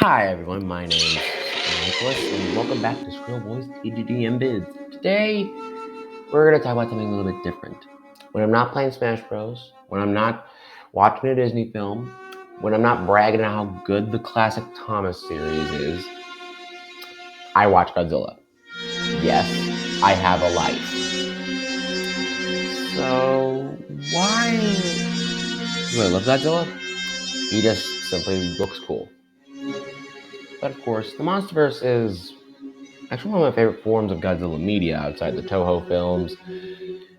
Hi everyone, my name is Anguirus, and welcome back to Skrill Boys TGD and Bids. Today, we're going to talk about something a little bit different. When I'm not playing Smash Bros, when I'm not watching a Disney film, when I'm not bragging on how good the classic Thomas series is, I watch Godzilla. Yes, I have a life. So, why do I love Godzilla? He just simply looks cool. But of course, the MonsterVerse is actually one of my favorite forms of Godzilla media outside the Toho films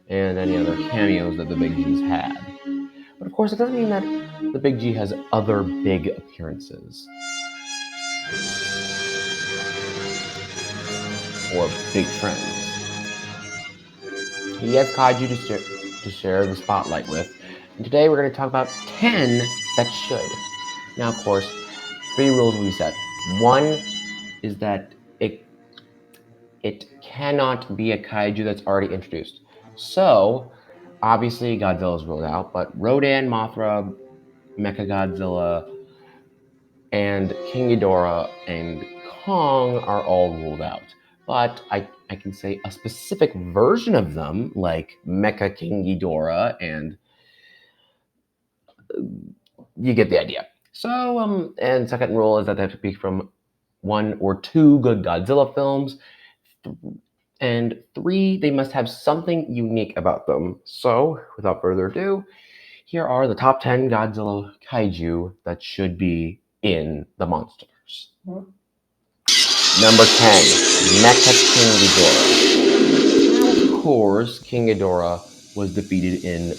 and any other cameos that the Big G's had. But of course, it doesn't mean that the Big G has other big appearances or big friends. He has Kaiju to share the spotlight with, and today we're going to talk about 10 that should. Now, of course, 3 rules will be set. One is that it cannot be a kaiju that's already introduced. So, obviously, Godzilla's ruled out, but Rodan, Mothra, Mechagodzilla, and King Ghidorah and Kong are all ruled out. But I can say a specific version of them, like Mecha King Ghidorah, and you get the idea. So, and second rule is that they have to be from 1 or 2 good Godzilla films. And 3, they must have something unique about them. So, without further ado, here are the top 10 Godzilla Kaiju that should be in the MonsterVerse. Number 10, Mecha King Ghidorah. Of course, King Ghidorah was defeated in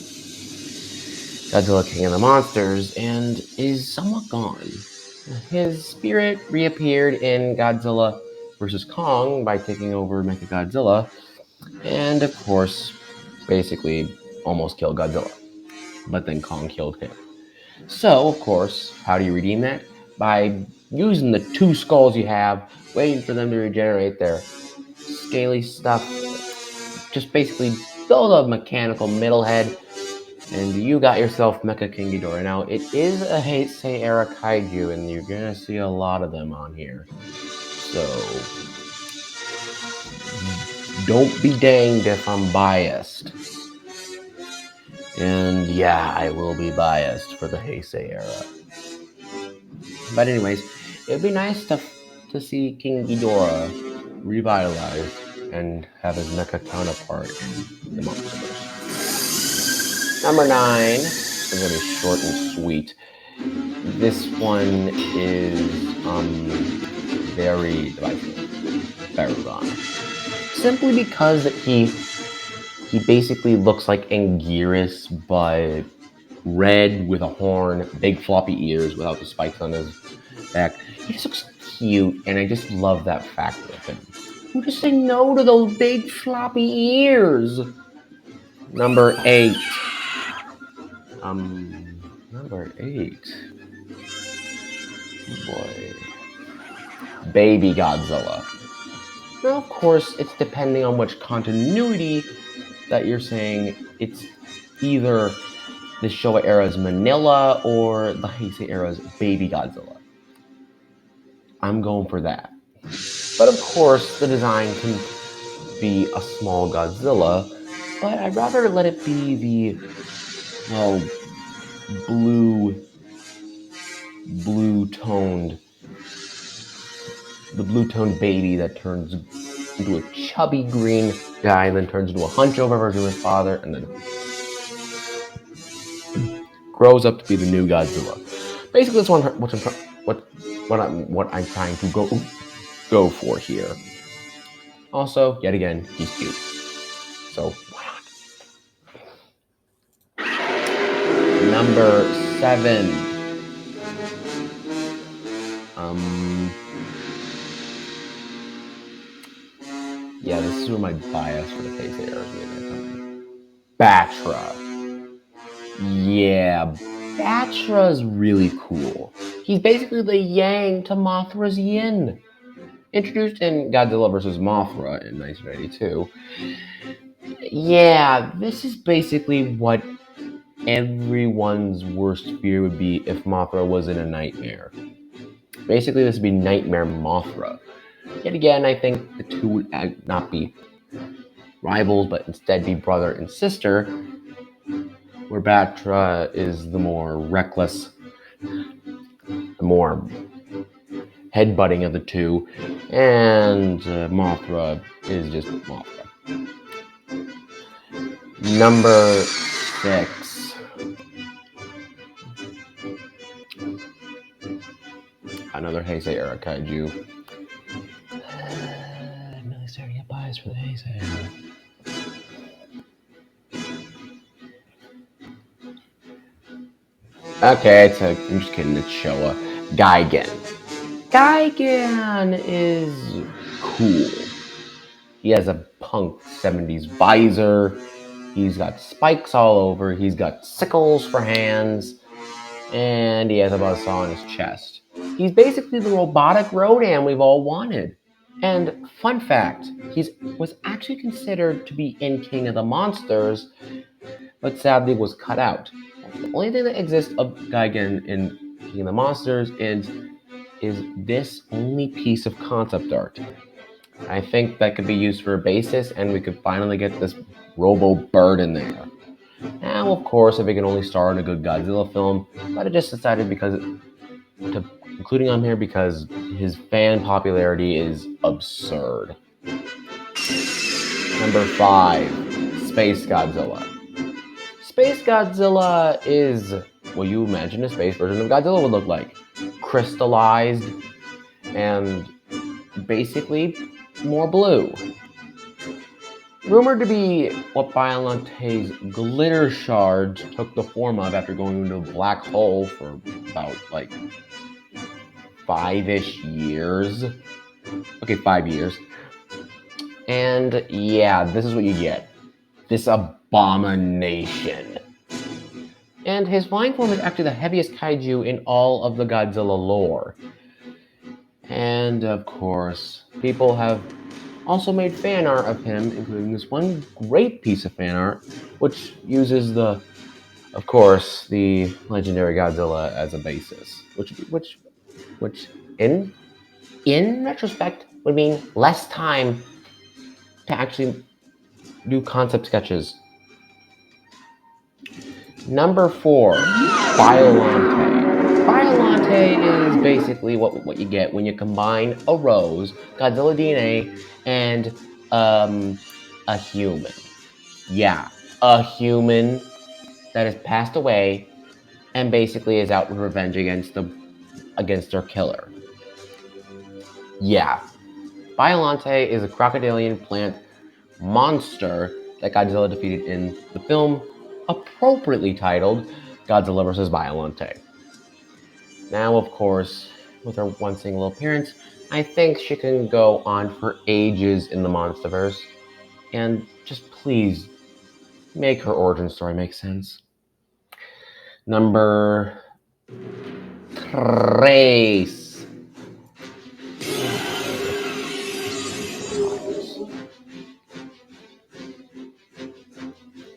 Godzilla King of the Monsters and is somewhat gone. His spirit reappeared in Godzilla vs. Kong by taking over Mechagodzilla, and of course, basically almost killed Godzilla. But then Kong killed him. So, of course, how do you redeem that? By using the 2 skulls you have, waiting for them to regenerate their scaly stuff. Just basically build a mechanical middle head, and you got yourself Mecha King Ghidorah. Now, it is a Heisei era kaiju, and you're gonna see a lot of them on here. So, don't be danged if I'm biased. And yeah, I will be biased for the Heisei era. But anyways, it'd be nice to see King Ghidorah revitalized and have his mecha counterpart in the MonsterVerse. Number 9 is going to be short and sweet. This one is very divisive. Baragon. Simply because he basically looks like Anguirus, but red with a horn, big floppy ears without the spikes on his back. He just looks cute, and I just love that factor of him. Who just say no to those big floppy ears? Number 8. Number 8. Boy. Baby Godzilla. Now, of course, it's depending on which continuity that you're saying. It's either the Showa era's Manila or the Heisei era's Baby Godzilla. I'm going for that. But of course, the design can be a small Godzilla, but I'd rather let it be the blue-toned baby that turns into a chubby green guy, and then turns into a hunchover version of his father, and then grows up to be the new Godzilla. Basically, that's what I'm trying to go for here. Also, yet again, he's cute. So why not? Number 7. Yeah, this is where my bias for the Heisei era is coming. Batra. Yeah, Batra's really cool. He's basically the yang to Mothra's yin. Introduced in Godzilla vs. Mothra in 1992. Yeah, this is basically what everyone's worst fear would be if Mothra was in a nightmare. Basically, this would be Nightmare Mothra. Yet again, I think the two would not be rivals, but instead be brother and sister, where Batra is the more reckless, the more headbutting of the two, and Mothra is just Mothra. Number 6. Another Heisei era kaiju. I'm really starting to get biased for the Heisei era. Okay, I'm just kidding, it's Showa. Gigan. Gigan is cool. He has a punk 70s visor. He's got spikes all over. He's got sickles for hands. And he has a buzzsaw on his chest. He's basically the robotic Rodan we've all wanted. And fun fact, he was actually considered to be in King of the Monsters, but sadly was cut out. The only thing that exists of Gigan in King of the Monsters is this only piece of concept art. I think that could be used for a basis, and we could finally get this Robo Bird in there. Now, of course, if it can only star in a good Godzilla film, but I just decided including him here because his fan popularity is absurd. Number 5, Space Godzilla. Space Godzilla is what you imagine a space version of Godzilla would look like. Crystallized and basically more blue. Rumored to be what Allante's glitter shards took the form of after going into a black hole for about 5-ish years. Okay, 5 years. And yeah, this is what you get. This abomination. And his flying form is actually the heaviest kaiju in all of the Godzilla lore. And of course, people have also made fan art of him, including this one great piece of fan art, which uses the legendary Godzilla as a basis, which in retrospect would mean less time to actually do concept sketches. Number 4, Allante. Allante is basically what you get when you combine a rose, Godzilla DNA, and a human. Yeah, a human that has passed away and basically is out with revenge against their killer. Yeah, Allante is a crocodilian plant monster that Godzilla defeated in the film, appropriately titled Godzilla vs. Allante. Now, of course, with her one single appearance, I think she can go on for ages in the MonsterVerse. And just please make her origin story make sense. Number 3.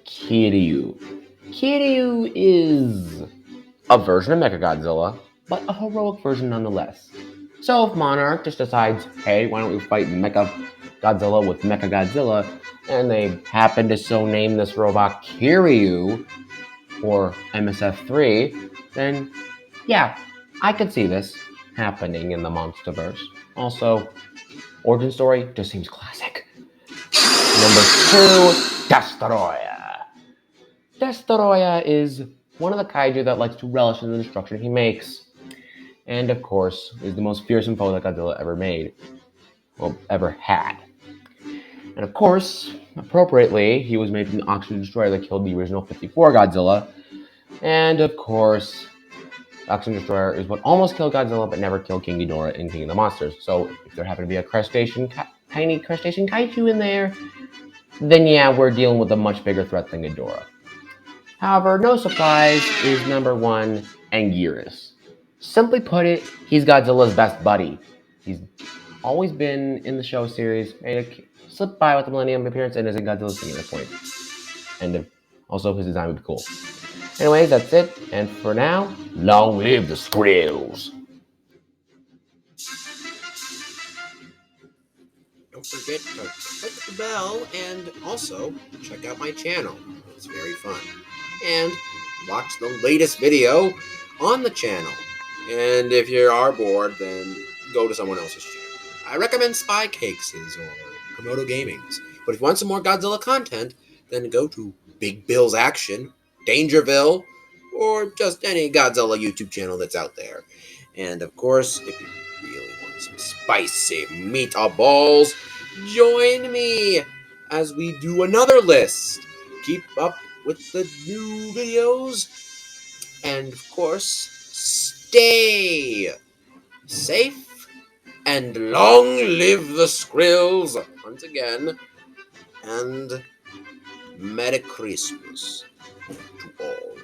Kiryu. Kiryu is a version of Mechagodzilla, but a heroic version nonetheless. So if Monarch just decides, hey, why don't we fight Mechagodzilla with Mechagodzilla, and they happen to so name this robot Kiryu, or MSF3, then yeah, I could see this happening in the MonsterVerse. Also, origin story just seems classic. Number 2, Destroya. Destroya is one of the kaiju that likes to relish in the destruction he makes. And of course, is the most fearsome foe that Godzilla ever had. And of course, appropriately, he was made from the Oxygen Destroyer that killed the original 54 Godzilla. And of course, the Oxygen Destroyer is what almost killed Godzilla but never killed King Ghidorah in King of the Monsters. So if there happened to be a tiny crustacean kaiju in there, then yeah, we're dealing with a much bigger threat than Ghidorah. However, no surprise is number 1, Anguirus. Simply put it, he's Godzilla's best buddy. He's always been in the show series, slipped by with the Millennium appearance, and is in Godzilla's team at this point. And also, his design would be cool. Anyways, that's it. And for now, long live the Skrills! Don't forget to click the bell and also check out my channel. It's very fun. And watch the latest video on the channel. And if you are bored, then go to someone else's channel. I recommend Spy Cakes or Komodo Gaming's. But if you want some more Godzilla content, then go to Big Bill's Action, Dangerville, or just any Godzilla YouTube channel that's out there. And of course, if you really want some spicy meatballs, join me as we do another list. Keep up with the new videos, and of course, stay safe and long live the Skrills once again, and Merry Christmas to all.